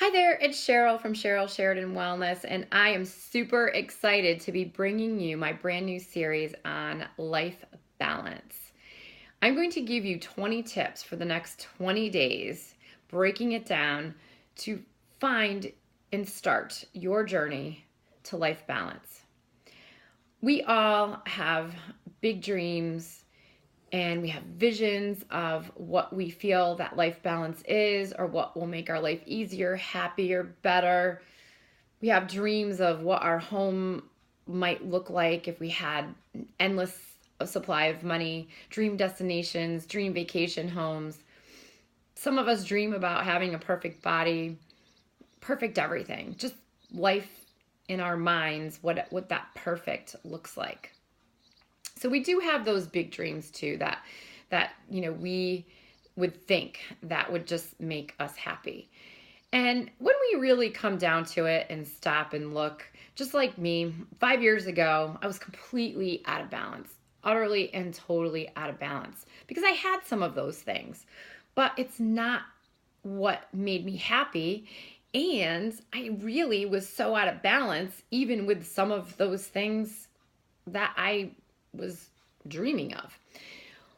Hi there, it's Cheryl from Cheryl Sheridan Wellness, and I am super excited to be bringing you my brand new series on life balance. I'm going to give you 20 tips for the next 20 days, breaking it down to find and start your journey to life balance. We all have big dreams and we have visions of what we feel that life balance is or what will make our life easier, happier, better. We have dreams of what our home might look like if we had an endless supply of money, dream destinations, dream vacation homes. Some of us dream about having a perfect body, perfect everything, just life in our minds, what that perfect looks like. So we do have those big dreams too that we would think that would just make us happy. And when we really come down to it and stop and look, just like me, 5 years ago, I was completely out of balance, utterly and totally out of balance because I had some of those things, but it's not what made me happy. And I really was so out of balance, even with some of those things that I was dreaming of.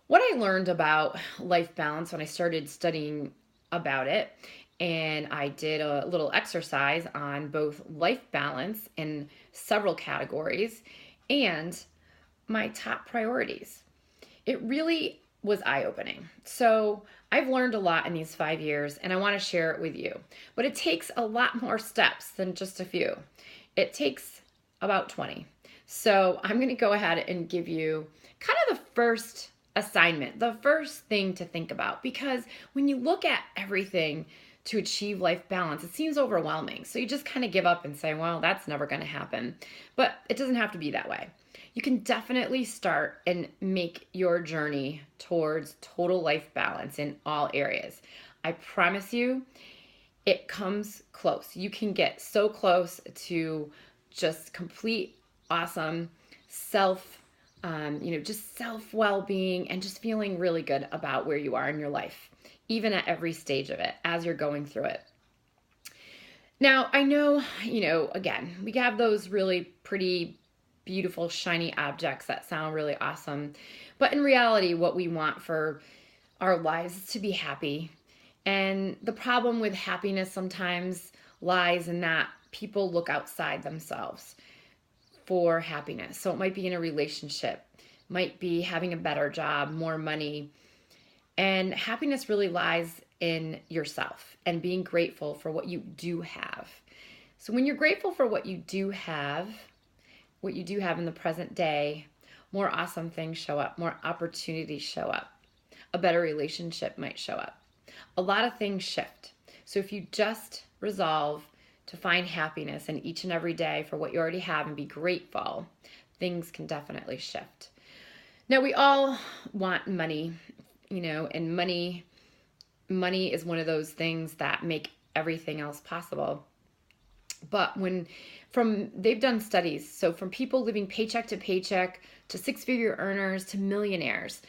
What I learned about life balance when I started studying about it, and I did a little exercise on both life balance in several categories and my top priorities. It really was eye opening. So I've learned a lot in these 5 years and I want to share it with you. But it takes a lot more steps than just a few, it takes about 20. So I'm going to go ahead and give you kind of the first assignment, the first thing to think about, because when you look at everything to achieve life balance, it seems overwhelming. So you just kind of give up and say, well, that's never going to happen. But it doesn't have to be that way. You can definitely start and make your journey towards total life balance in all areas. I promise you, it comes close. You can get so close to just complete awesome self, just self well-being and just feeling really good about where you are in your life, even at every stage of it as you're going through it. Now, I know, again, we have those really pretty, beautiful, shiny objects that sound really awesome. But in reality, what we want for our lives is to be happy. And the problem with happiness sometimes lies in that people look outside themselves for happiness. So it might be in a relationship, might be having a better job, more money. And happiness really lies in yourself and being grateful for what you do have. So when you're grateful for what you do have in the present day, more awesome things show up, more opportunities show up. A better relationship might show up. A lot of things shift. So if you just resolve to find happiness in each and every day for what you already have and be grateful, things can definitely shift. Now, we all want money, and money is one of those things that make everything else possible. But they've done studies, so from people living paycheck to paycheck to six-figure earners to millionaires,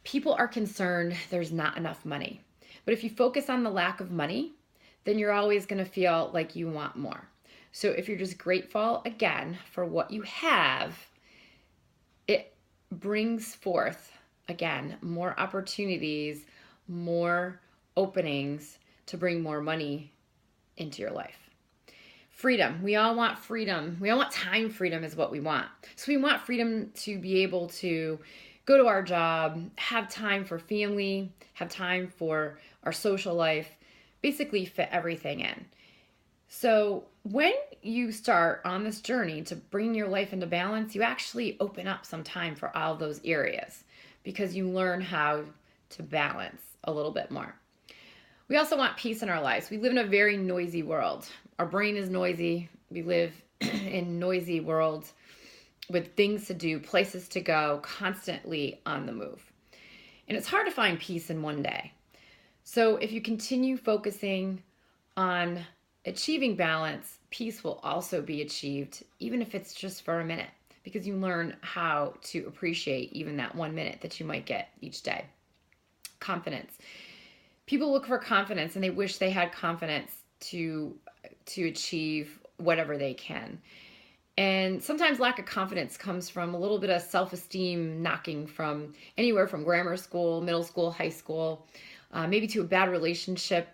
people are concerned there's not enough money. But if you focus on the lack of money, then you're always going to feel like you want more. So if you're just grateful, again, for what you have, it brings forth, again, more opportunities, more openings to bring more money into your life. Freedom. We all want freedom. We all want time freedom is what we want. So we want freedom to be able to go to our job, have time for family, have time for our social life, basically fit everything in. So when you start on this journey to bring your life into balance, you actually open up some time for all those areas because you learn how to balance a little bit more. We also want peace in our lives. We live in a very noisy world. Our brain is noisy. We live in noisy worlds with things to do, places to go, constantly on the move. And it's hard to find peace in one day. So if you continue focusing on achieving balance, peace will also be achieved, even if it's just for a minute, because you learn how to appreciate even that 1 minute that you might get each day. Confidence. People look for confidence and they wish they had confidence to achieve whatever they can. And sometimes lack of confidence comes from a little bit of self-esteem knocking from anywhere from grammar school, middle school, high school, maybe to a bad relationship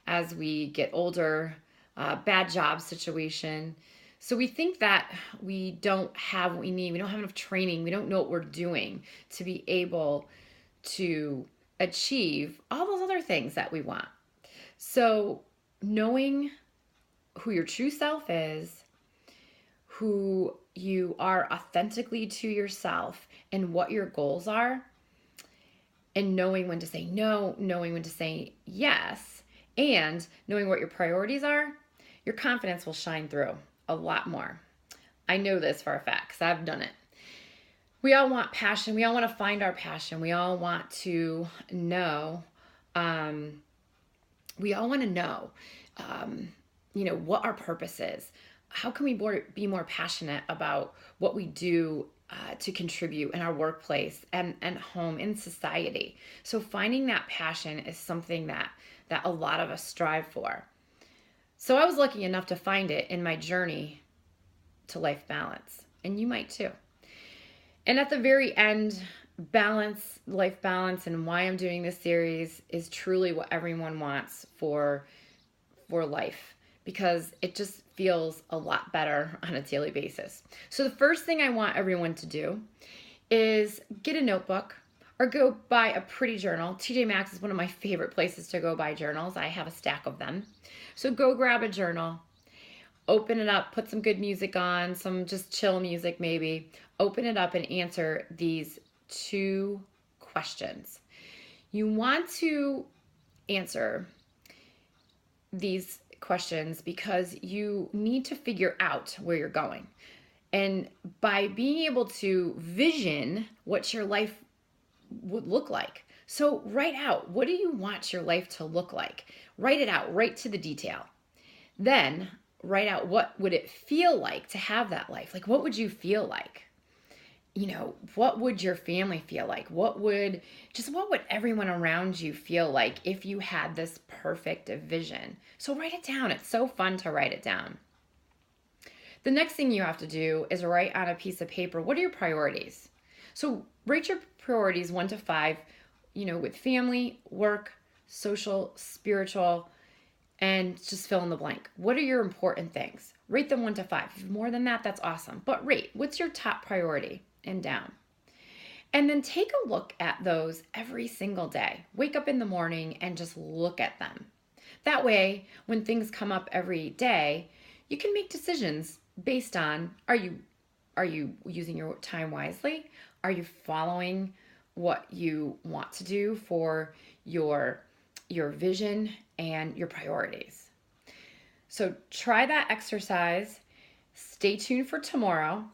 as we get older, bad job situation. So we think that we don't have what we need. We don't have enough training. We don't know what we're doing to be able to achieve all those other things that we want. So knowing who your true self is, who you are authentically to yourself, and what your goals are, and knowing when to say no, knowing when to say yes, and knowing what your priorities are, your confidence will shine through a lot more. I know this for a fact because I've done it. We all want passion. We all want to find our passion. We all want to know. We all want to know, what our purpose is. How can we be more passionate about what we do to contribute in our workplace and home, in society? So finding that passion is something that a lot of us strive for. So I was lucky enough to find it in my journey to life balance, and you might too. And at the very end, life balance, and why I'm doing this series is truly what everyone wants for life, because it just feels a lot better on a daily basis. So the first thing I want everyone to do is get a notebook or go buy a pretty journal. TJ Maxx is one of my favorite places to go buy journals. I have a stack of them. So go grab a journal, open it up, put some good music on, some just chill music maybe. Open it up and answer these 2 questions. You want to answer these questions because you need to figure out where you're going. And by being able to vision what your life would look like. So write out, what do you want your life to look like? Write it out, right to the detail. Then write out, what would it feel like to have that life? Like, what would you feel like? What would your family feel like? What would everyone around you feel like if you had this perfect vision? So write it down. It's so fun to write it down. The next thing you have to do is write on a piece of paper, what are your priorities? So rate your priorities 1 to 5, with family, work, social, spiritual, and just fill in the blank. What are your important things? Rate them 1 to 5. If more than that, that's awesome. But rate, what's your top priority? And down. And then take a look at those every single day. Wake up in the morning and just look at them. That way, when things come up every day, you can make decisions based on, are you using your time wisely? Are you following what you want to do for your vision and your priorities? So try that exercise. Stay tuned for tomorrow.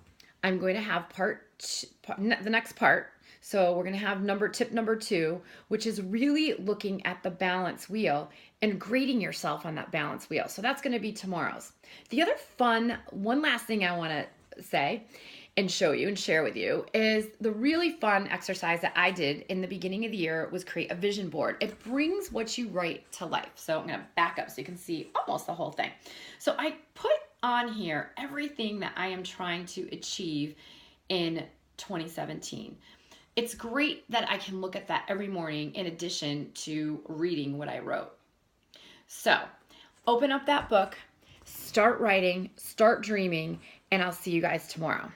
I'm going to have the next part. So we're going to have tip number 2, which is really looking at the balance wheel and grading yourself on that balance wheel. So that's going to be tomorrow's. The other one last thing I want to say and show you and share with you is the really fun exercise that I did in the beginning of the year was create a vision board. It brings what you write to life. So I'm going to back up so you can see almost the whole thing. So I put on here everything that I am trying to achieve in 2017. It's great that I can look at that every morning in addition to reading what I wrote. So open up that book, start writing, start dreaming, and I'll see you guys tomorrow.